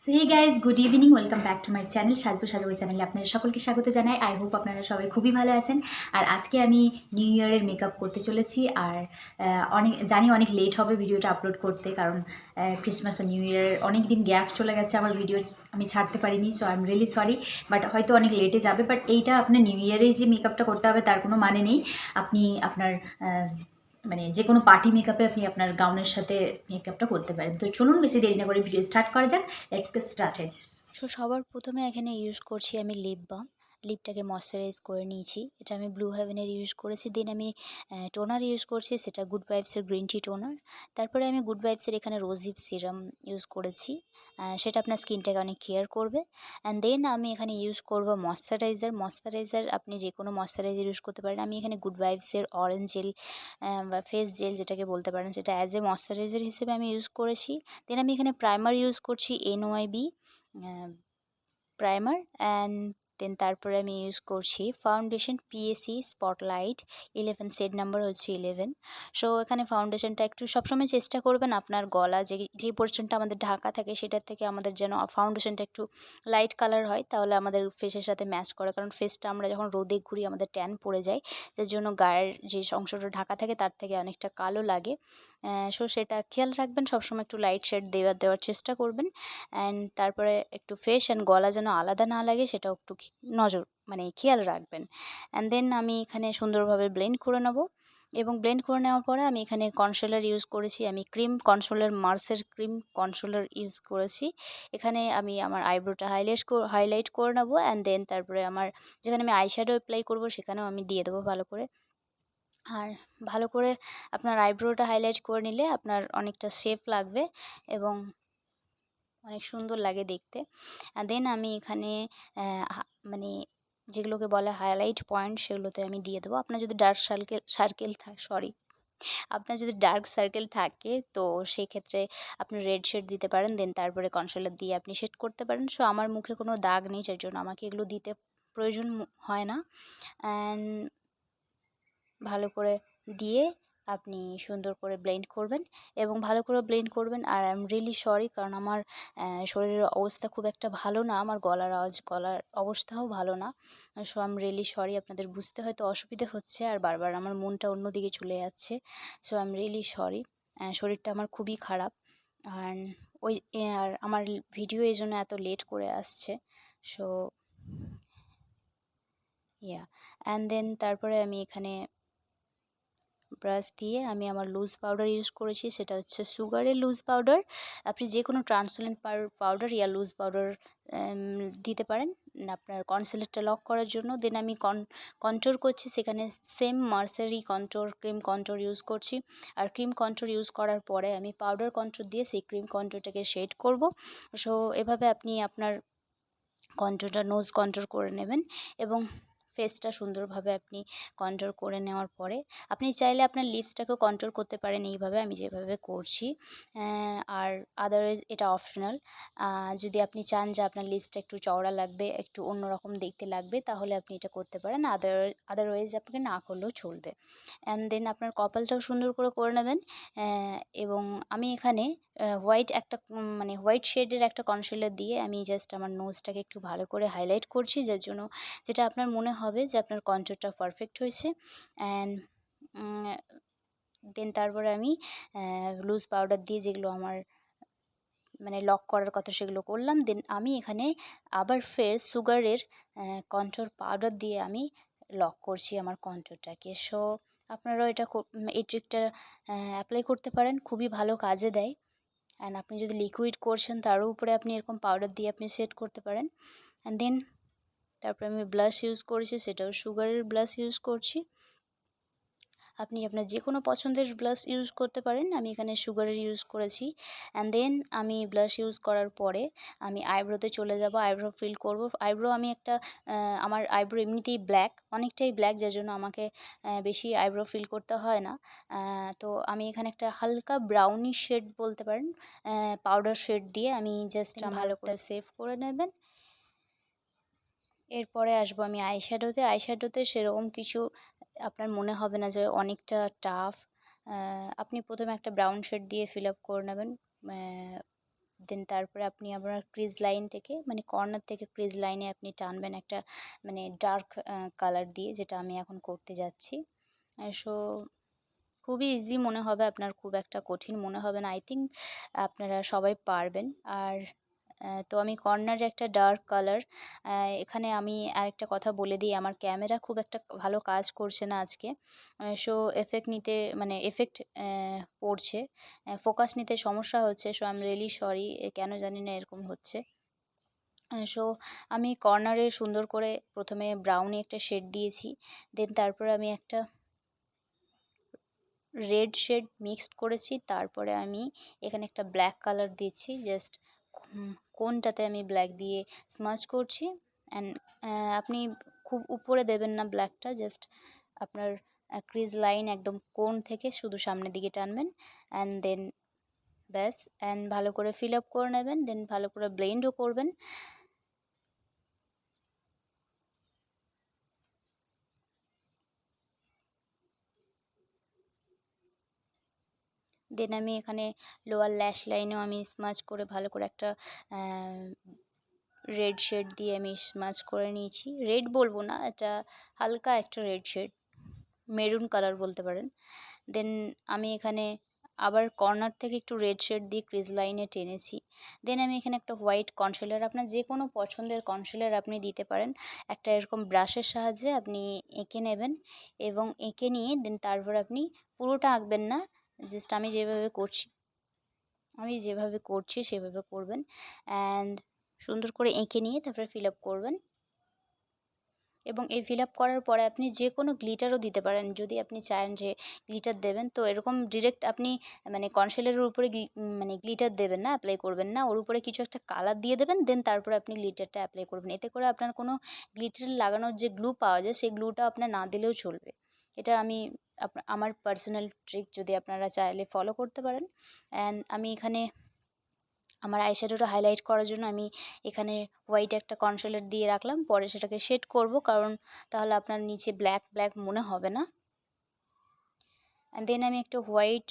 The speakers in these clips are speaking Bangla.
So hey guys, good evening, welcome back to my channel সাজবো সাজাবো চ্যানেলে আপনারা সকলকে স্বাগত জানাই। আই হোপ আপনারা সবাই খুবই ভালো আছেন। আর আজকে আমি নিউ ইয়ারের মেকআপ করতে চলেছি। আর অনেক লেট হবে ভিডিওটা আপলোড করতে, কারণ ক্রিসমাস আর নিউ ইয়ারের অনেক দিন গ্যাপ চলে গেছে, আমার ভিডিও আমি ছাড়তে পারিনি। So I am really sorry, but হয়তো অনেক লেটে যাবে। বাট এইটা আপনার নিউ ইয়ারেই যে মেকআপটা করতে হবে তার কোনো মানে নেই। আপনি আপনার মানে যে কোনো পার্টি মেকআপে আপনি আপনার গাউনের সাথে মেকআপটা করতে পারেন। তো চলুন বেশি দেরি না করে ভিডিও স্টার্ট করা যাক। Let's get started. সবার প্রথমে এখানে ইউজ করছি আমি লিপ বাম। লিপটাকে ময়শ্চারাইজ করে নিয়েছি। এটা আমি ব্লু হেভেনের ইউজ করেছি। দেন আমি টোনার ইউজ করছি, সেটা গুড ভাইবসের গ্রিন টি টোনার। তারপরে আমি গুড ভাইবসের এখানে রোজ হিপ সিরাম ইউজ করেছি। সেটা আপনার স্কিনটাকে অনেক কেয়ার করবে। অ্যান্ড দেন আমি এখানে ইউজ করব ময়শ্চারাইজার আপনি যে কোনো ময়শ্চারাইজার ইউজ করতে পারেন। আমি এখানে গুড ভাইবসের অরেঞ্জ জেল বা ফেস জেল যেটাকে বলতে পারেন, সেটা অ্যাজ এ ময়শ্চারাইজার হিসেবে আমি ইউজ করেছি। দেন আমি এখানে প্রাইমার ইউজ করছি NYB প্রাইমার। অ্যান্ড দেন তারপরে আমি ইউজ করছি foundation PSC spotlight 11, shade number হচ্ছে 11। সো এখানে ফাউন্ডেশনটা একটু সবসময় চেষ্টা করবেন আপনার গলা যে পোর্শনটা আমাদের ঢাকা থাকে সেটার থেকে আমাদের যেন ফাউন্ডেশনটা একটু লাইট কালার হয়, তাহলে আমাদের ফেসের সাথে ম্যাচ করে। কারণ ফেসটা আমরা যখন রোদে ঘুরি আমাদের ট্যান পড়ে যায়, যার জন্য গায়ের যে অংশটা ঢাকা থাকে তার থেকে অনেকটা কালো লাগে। সো সেটা খেয়াল রাখবেন, সবসময় একটু লাইট শেড দেওয়ার চেষ্টা করবেন। অ্যান্ড তারপরে একটু ফেস অ্যান্ড গলা যেন আলাদা না লাগে সেটাও একটু খেয়াল রাখবেন। অ্যান্ড দেন আমি এখানে সুন্দরভাবে ব্লেন্ড করে নেব। এবং ব্লেন্ড করে নেওয়ার পরে আমি এখানে কনসিলার ইউজ করেছি। আমি মার্সের ক্রিম কনসিলার ইউজ করেছি। এখানে আমি আমার আইব্রোটা হাইলাইট করে নেবো। অ্যান্ড দেন তারপরে আমার যেখানে আমি আইশ্যাডো অ্যাপ্লাই করবো সেখানেও আমি দিয়ে দেবো ভালো করে। আর ভালো করে আপনার আইব্রোটা হাইলাইট করে নিলে আপনার অনেকটা শেপ লাগবে এবং অনেক সুন্দর লাগে দেখতে। দেন আমি এখানে মানে যেগুলোকে বলে হাইলাইট পয়েন্ট সেগুলোতে আমি দিয়ে দেবো। আপনার যদি ডার্ক সার্কেল থাকে তো সেক্ষেত্রে আপনি রেড শেড দিতে পারেন। দেন তারপরে কনসিলার দিয়ে আপনি শেড করতে পারেন। সো আমার মুখে কোনো দাগ নেই, যার জন্য আমাকে এগুলো দিতে প্রয়োজন হয় না। অ্যান্ড ভালো করে দিয়ে আপনি সুন্দর করে ব্লেন্ড করবেন এবং ভালো করে ব্লেন্ড করবেন। আর আই এম রিয়েলি সরি, কারণ আমার শরীরের অবস্থা খুব একটা ভালো না, আমার গলার অবস্থাও ভালো না। So I am really sorry, আপনাদের বুঝতে হয়তো অসুবিধে হচ্ছে আর বারবার আমার মনটা অন্যদিকে চলে যাচ্ছে। So I am really sorry, শরীরটা আমার খুবই খারাপ। আর আর আমার ভিডিও এই জন্য এত লেট করে আসছে। সো অ্যান্ড দেন তারপরে আমি এখানে ব্রাশ দিয়ে আমি আমার লুজ পাউডার ইউজ করেছি, সেটা হচ্ছে সুগারের লুজ পাউডার। আপনি যে কোনো ট্রান্সপারেন্ট পাউডার ইয়া লুজ পাউডার দিতে পারেন আপনার কনসিলারটা লক করার জন্য। দেন আমি কন্ট্রোর করছি, সেখানে সেম মার্সারি ক্রিম কন্ট্রোর ইউজ করছি। আর ক্রিম কন্ট্রোর ইউজ করার পরে আমি পাউডার কন্ট্রোর দিয়ে সেই ক্রিম কন্ট্রোরটাকে শেড করব। সো এভাবে আপনি আপনার নোজ কন্ট্রোর করে নেবেন এবং ফেসটা সুন্দরভাবে আপনি কন্ট্রোল করে নেওয়ার পরে আপনি চাইলে আপনার লিপসটাকেও কন্ট্রোল করতে পারেন এইভাবে, আমি যেভাবে করছি। আর আদারওয়াইজ এটা অপশনাল। যদি আপনি চান যে আপনার লিপসটা একটু চওড়া লাগবে, একটু অন্যরকম দেখতে লাগবে, তাহলে আপনি এটা করতে পারেন। আদারওয়াইজ আপনাকে না করলেও চলবে। অ্যান্ড দেন আপনার কপালটাও সুন্দর করে নেবেন। এবং আমি এখানে হোয়াইট শেডের একটা কনসিলার দিয়ে আমি জাস্ট আমার নোজটাকে একটু ভালো করে হাইলাইট করছি, যার জন্য যেটা আপনার মনে হবে যে আপনার কন্ট্রোরটা পারফেক্ট হয়েছে। অ্যান্ড দেন তারপরে আমি লুজ পাউডার দিয়ে যেগুলো আমার লক করার কথা সেগুলো করলাম। দেন আমি এখানে আবার ফের সুগারের কন্ট্রোর পাউডার দিয়ে আমি লক করছি আমার কন্ট্রোরটাকে। সো আপনারাও এই ট্রিকটা অ্যাপ্লাই করতে পারেন, খুবই ভালো কাজে দেয়। অ্যান্ড আপনি যদি লিকুইড করছেন তারও উপরে আপনি এরকম পাউডার দিয়ে আপনি সেট করতে পারেন। অ্যান্ড দেন তারপরে আমি ব্লাশ ইউজ করেছি, সেটাও সুগারের ব্লাশ ইউজ করছি। আপনি আপনার যে কোনো পছন্দের ব্লাশ ইউজ করতে পারেন, আমি এখানে সুগারের ইউজ করেছি। অ্যান্ড দেন আমি ব্লাশ ইউজ করার পরে আমি আইব্রোতে চলে যাব, আইব্রো ফিল করব। আমি একটা আমার আইব্রো এমনিতেই অনেকটাই ব্ল্যাক, যার জন্য আমাকে বেশি আইব্রো ফিল করতে হয় না। তো আমি এখানে একটা হালকা ব্রাউনি শেড বলতে পারেন, পাউডার শেড দিয়ে আমি জাস্ট ভালো করে সেভ করে নেবেন। এরপরে আসবো আমি আইশ্যাডোতে সেরকম কিছু আপনার মনে হবে না যে অনেকটা টাফ। আপনি প্রথমে একটা ব্রাউন শেড দিয়ে ফিল আপ করে নেবেন দেন তারপরে আপনি আপনার ক্রিজ লাইন থেকে মানে কর্নার থেকে ক্রিজ লাইনে আপনি টানবেন একটা মানে ডার্ক কালার দিয়ে, যেটা আমি এখন করতে যাচ্ছি। সো খুবই ইজি মনে হবে আপনার, খুব একটা কঠিন মনে হবে না। আই থিঙ্ক আপনারা সবাই পারবেন। আর তো আমি কর্নারে একটা ডার্ক কালার, এখানে আমি আরেকটা কথা বলে দিই, আমার ক্যামেরা খুব একটা ভালো কাজ করছে না আজকে। সো এফেক্ট নিতে মানে এফেক্ট পড়ছে, ফোকাস নিতে সমস্যা হচ্ছে। So I am really sorry, কেন জানি না এরকম হচ্ছে। সো আমি কর্নারে সুন্দর করে প্রথমে ব্রাউনি একটা শেড দিয়েছি, দেন তারপরে আমি একটা রেড শেড মিক্সড করেছি, তারপরে আমি এখানে একটা ব্ল্যাক কালার দিচ্ছি, জাস্ট কোনটাতে আমি ব্ল্যাক দিয়ে স্মাচ করছি। অ্যান্ড আপনি খুব উপরে দেবেন না ব্ল্যাকটা, জাস্ট আপনার ক্রিজ লাইন একদম কোণ থেকে শুধু সামনের দিকে টানবেন, অ্যান্ড দেন ব্যাস, অ্যান্ড ভালো করে ফিল আপ করে নেবেন, দেন ভালো করে ব্লেন্ডও করবেন। দেন আমি এখানে লোয়ার ল্যাশ লাইনেও আমি স্মাচ করে ভালো করে একটা রেড শেড দিয়ে আমি স্মাচ করে নিয়েছি। রেড বলবো না, এটা হালকা একটা রেড শেড, মেরুন কালার বলতে পারেন। দেন আমি এখানে আবার কর্নার থেকে একটু রেড শেড দিয়ে ক্রিজ লাইনে টেনেছি। দেন আমি এখানে একটা হোয়াইট কনসিলার, আপনার যে কোনো পছন্দের কনসিলার আপনি দিতে পারেন, একটা এরকম ব্রাশের সাহায্যে আপনি এঁকে নেবেন, এবং এঁকে নিয়ে দেন তারপর আপনি পুরোটা আঁকবেন না, জাস্ট আমি যেভাবে করছি সেভাবে করবেন, অ্যান্ড সুন্দর করে এঁকে নিয়ে তারপরে ফিল আপ করবেন। এবং এই ফিল আপ করার পরে আপনি যে কোনো গ্লিটারও দিতে পারেন, যদি আপনি চান যে গ্লিটার দেবেন। তো এরকম ডিরেক্ট আপনি মানে কনসিলারের উপরে মানে গ্লিটার দেবেন না, অ্যাপ্লাই করবেন না, ওর উপরে কিছু একটা কালার দিয়ে দেবেন, দেন তারপরে আপনি গ্লিটারটা অ্যাপ্লাই করবেন। এতে করে আপনার কোনো গ্লিটার লাগানোর যে গ্লু পাওয়া যায় সেই গ্লুটা আপনার না দিলেও চলবে। এটা আমি আমার পার্সোনাল ট্রিক, যদি আপনারা চাইলে ফলো করতে পারেন। অ্যান্ড আমি এখানে আমার আইশ্যাডোটা হাইলাইট করার জন্য আমি এখানে হোয়াইট একটা কনসিলার দিয়ে রাখলাম, পরে সেটাকে শেড করব, কারণ তাহলে আপনার নিচে ব্ল্যাক ব্ল্যাক মনে হবে না। অ্যান্ড দেন আমি একটা হোয়াইট,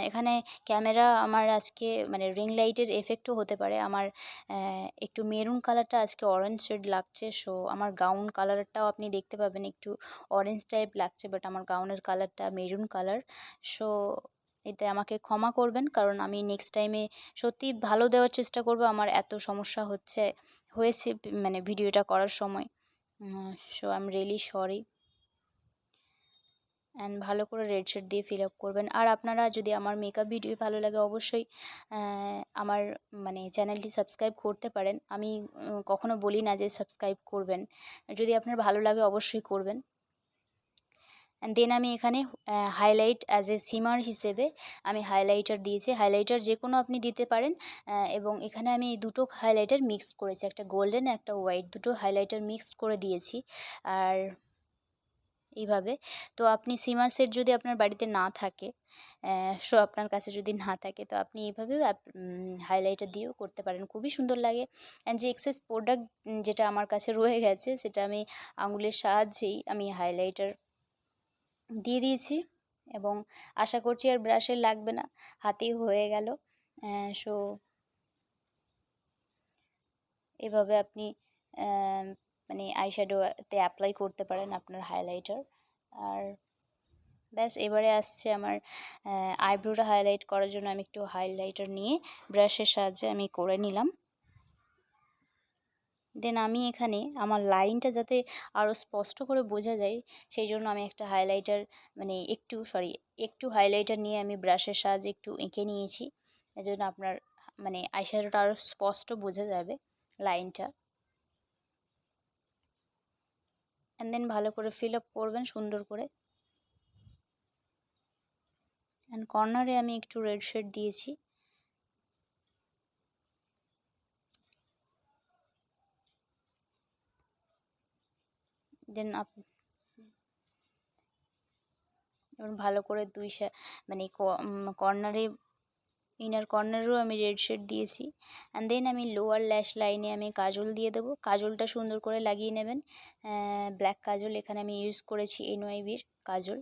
এখানে ক্যামেরা আমার আজকে মানে রিং লাইটের এফেক্টও হতে পারে, আমার একটু মেরুন কালারটা আজকে অরেঞ্জ শেড লাগছে। সো আমার গাউন কালারটাও আপনি দেখতে পাবেন একটু অরেঞ্জ টাইপ লাগছে, বাট আমার গাউনের কালারটা মেরুন কালার। সো এতে আমাকে ক্ষমা করবেন, কারণ আমি নেক্সট টাইমে সত্যি ভালো দেওয়ার চেষ্টা করব। আমার এত সমস্যা হয়েছে মানে ভিডিওটা করার সময়। So I am really sorry. And ভালো করে রেড শেড দিয়ে ফিল আপ করবেন। আর আপনারা যদি আমার মেকআপ ভিডিও ভালো লাগে, অবশ্যই আমার মানে চ্যানেলটি সাবস্ক্রাইব করতে পারেন। আমি কখনো বলি না যে সাবস্ক্রাইব করবেন, যদি আপনার ভালো লাগে অবশ্যই করবেন। অ্যান্ড দেন আমি এখানে হাইলাইট অ্যাজ এ সিমার হিসেবে আমি হাইলাইটার দিয়েছি। হাইলাইটার যে কোনো আপনি দিতে পারেন, এবং এখানে আমি দুটো হাইলাইটার মিক্সড করেছি, একটা গোল্ডেন একটা হোয়াইট, দুটো হাইলাইটার মিক্সড করে দিয়েছি। আর এইভাবে, তো আপনি সিমার সেট যদি আপনার বাড়িতে না থাকে, সো আপনার কাছে যদি না থাকে, তো আপনি এইভাবেও হাইলাইটার দিয়েও করতে পারেন, খুবই সুন্দর লাগে। অ্যান্ড যে এক্সেস প্রোডাক্ট যেটা আমার কাছে রয়ে গেছে, সেটা আমি আঙুলের সাহায্যেই আমি হাইলাইটার দিয়ে দিয়েছি, এবং আশা করছি আর ব্রাশের লাগবে না, হাতেই হয়ে গেল। সো এভাবে আপনি মানে আইশ্যাডোতে অ্যাপ্লাই করতে পারেন আপনার হাইলাইটার। আর ব্যাস, এবারে আসছে আমার আইব্রোটা হাইলাইট করার জন্য আমি একটু হাইলাইটার নিয়ে ব্রাশের সাহায্যে আমি করে নিলাম। দেন আমি এখানে আমার লাইনটা যাতে আরও স্পষ্ট করে বোঝা যায়, সেই জন্য আমি একটা হাইলাইটার মানে একটু হাইলাইটার নিয়ে আমি ব্রাশের সাহায্যে একটু এঁকে নিয়েছি, এজন্য আপনার মানে আইশ্যাডোটা আরও স্পষ্ট বোঝা যাবে লাইনটা। অ্যান্ড দেন ভালো করে ফিল আপ করবেন সুন্দর করে। অ্যান্ড কর্নারে আমি একটু রেড শেড দিয়েছি। দেন এবং ভালো করে মানে কর্নারে ইনার কর্নারেও আমি রেড শেড দিয়েছি। অ্যান্ড দেন আমি লোয়ার ল্যাশ লাইনে আমি কাজল দিয়ে দেবো, কাজলটা সুন্দর করে লাগিয়ে নেবেন। ব্ল্যাক কাজল এখানে আমি ইউজ করেছি NYB কাজল।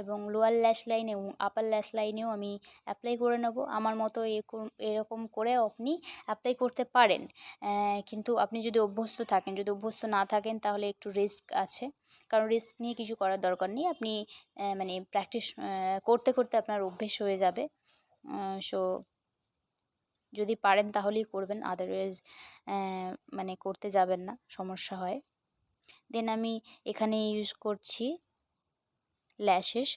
এবং লোয়ার ল্যাশ লাইন এবং আপার ল্যাশ লাইনেও আমি অ্যাপ্লাই করে নেব। আমার মতো এরকম করেও আপনি অ্যাপ্লাই করতে পারেন। কিন্তু আপনি যদি অভ্যস্ত থাকেন, যদি অভ্যস্ত না থাকেন তাহলে একটু রিস্ক আছে। কারণ রিস্ক নিয়ে কিছু করার দরকার নেই। আপনি মানে প্র্যাকটিস করতে করতে আপনার অভ্যেস হয়ে যাবে। সো যদি পারেন তাহলেই করবেন, আদারওয়াইজ মানে করতে যাবেন না, সমস্যা হয়। দেন আমি এখানে ইউজ করছি ল্যাশেস।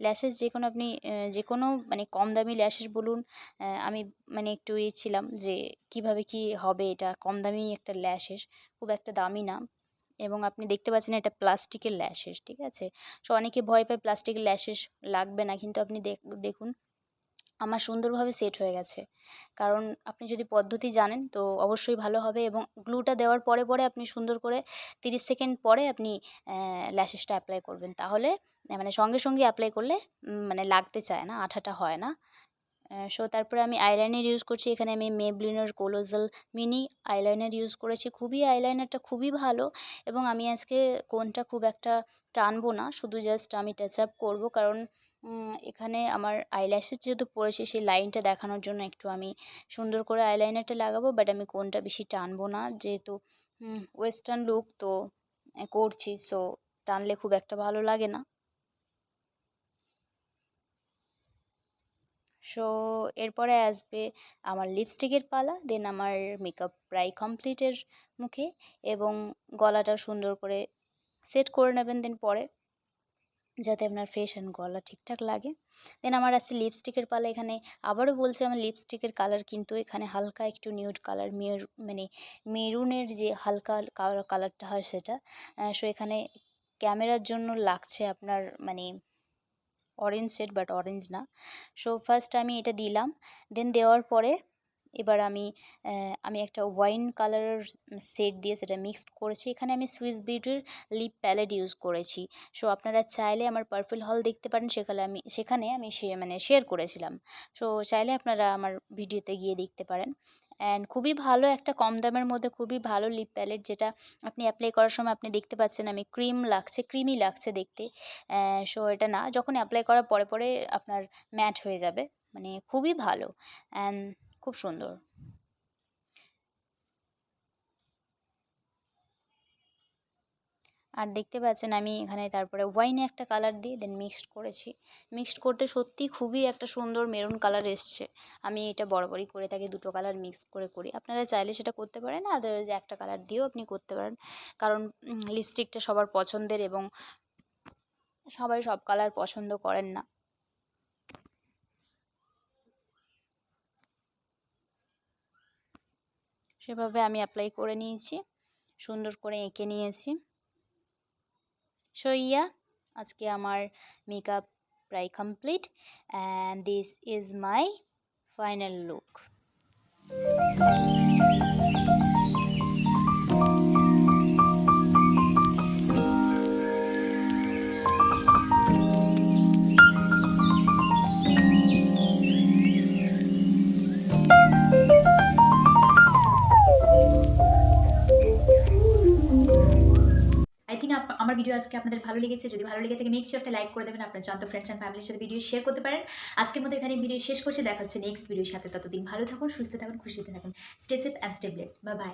ল্যাশেস যে কোনো আপনি যে কোনো মানে কম দামি ল্যাশেস বলুন। আমি মানে একটু ছিলাম যে কিভাবে কি হবে, এটা কম দামি একটা ল্যাশেস, খুব একটা দামি না। এবং আপনি দেখতে পাচ্ছেন এটা প্লাস্টিকের ল্যাশেস, ঠিক আছে? সো অনেকে ভয় পায় প্লাস্টিকের ল্যাশেস লাগবে না, কিন্তু আপনি দেখুন আমার সুন্দরভাবে সেট হয়ে গেছে। কারণ আপনি যদি পদ্ধতি জানেন তো অবশ্যই ভালো হবে, এবং গ্লুটা দেওয়ার পরে পরে আপনি সুন্দর করে 30 সেকেন্ড পরে আপনি ল্যাশেসটা অ্যাপ্লাই করবেন। তাহলে মানে সঙ্গে সঙ্গে অ্যাপ্লাই করলে মানে লাগতে চায় না, আঠাটা হয় না। সো তারপরে আমি আইলাইনার ইউজ করছি। এখানে আমি মেবলিনের কোলোজাল মিনি আইলাইনার ইউজ করেছি। আইলাইনারটা খুবই ভালো, এবং আমি আজকে কোনটা খুব একটা টানবো না, শুধু জাস্ট আমি টাচ আপ করবো। কারণ এখানে আমার আইল্যাশেস যেহেতু পড়েছে সেই লাইনটা দেখানোর জন্য একটু আমি সুন্দর করে আইলাইনারটা লাগাবো, বাট আমি কোনটা বেশি টানবো না, যেহেতু ওয়েস্টার্ন লুক তো করছি, সো টানলে খুব একটা ভালো লাগে না। সো এরপরে আসবে আমার লিপস্টিকের পালা। দেন আমার মেকআপ প্রায় কমপ্লিটের মুখে, এবং গলাটা সুন্দর করে সেট করে নেবেন দেন পরে, যাতে আপনার ফেস অ্যান্ড গলা ঠিকঠাক লাগে। দেন আমার আছে লিপস্টিকের পালা। এখানে আবারও বলছি আমার লিপস্টিকের কালার কিন্তু এখানে হালকা একটু নিউড কালার, মানে মেরুনের যে হালকা কালারটা হয় সেটা। সো এখানে ক্যামেরার জন্য লাগছে আপনার মানে অরেঞ্জ শেড, বাট অরেঞ্জ না। সো ফার্স্ট আমি এটা দিলাম। দেন দেওয়ার পরে এবার আমি একটা ওয়াইন কালারের শেড দিয়ে সেটা মিক্সড করেছি। এখানে আমি সুইস বিউটির লিপ প্যালেট ইউজ করেছি। সো আপনারা চাইলে আমার পার্পল হল দেখতে পারেন, সেখানে আমি মানে শেয়ার করেছিলাম। সো চাইলে আপনারা আমার ভিডিওতে গিয়ে দেখতে পারেন। অ্যান্ড খুবই ভালো একটা কম দামের মধ্যে খুবই ভালো লিপ প্যালেট, যেটা আপনি অ্যাপ্লাই করার সময় আপনি দেখতে পাচ্ছেন আমি ক্রিমি লাগছে দেখতে। সো এটা না, যখন অ্যাপ্লাই করার পরে পরে আপনার ম্যাট হয়ে যাবে, মানে খুবই ভালো অ্যান্ড খুব সুন্দর। আর দেখতে পাচ্ছেন আমি এখানে তারপরে ওয়াইনে একটা কালার দিয়ে দেন মিক্সড করেছি। মিক্সড করতে সত্যি খুবই একটা সুন্দর মেরুন কালার এসছে। আমি এটা বরাবরই করে থাকি, দুটো কালার মিক্স করে করি। আপনারা চাইলে সেটা করতে পারেন, আদারওয়াইজ একটা কালার দিয়েও আপনি করতে পারেন। কারণ লিপস্টিকটা সবার পছন্দের, এবং সবাই সব কালার পছন্দ করেন না। সেভাবে আমি অ্যাপ্লাই করে নিয়েছি, সুন্দর করে এঁকে নিয়েছি। সো আজকে আমার মেকআপ প্রায় complete, and this is my final look. I think আমার ভিডিও আজকে আপনাদের ভালো লেগেছে। যদি ভালো লেগে থাকে মেক শিওর একটা লাইক করে দেবেন, আপনার জানতো ফ্রেন্ডস অ্যান্ড ফ্যামিলির সাথে ভিডিও শেয়ার করতে পারেন। আজকের মতো এখানে ভিডিও শেষ করছি, দেখা হচ্ছে নেক্সট ভিডিওর সাথে। ততদিন ভালো থাকুন, সুস্থ থাকুন, খুশিতে থাকুন। Stay safe and stay blessed. Bye bye.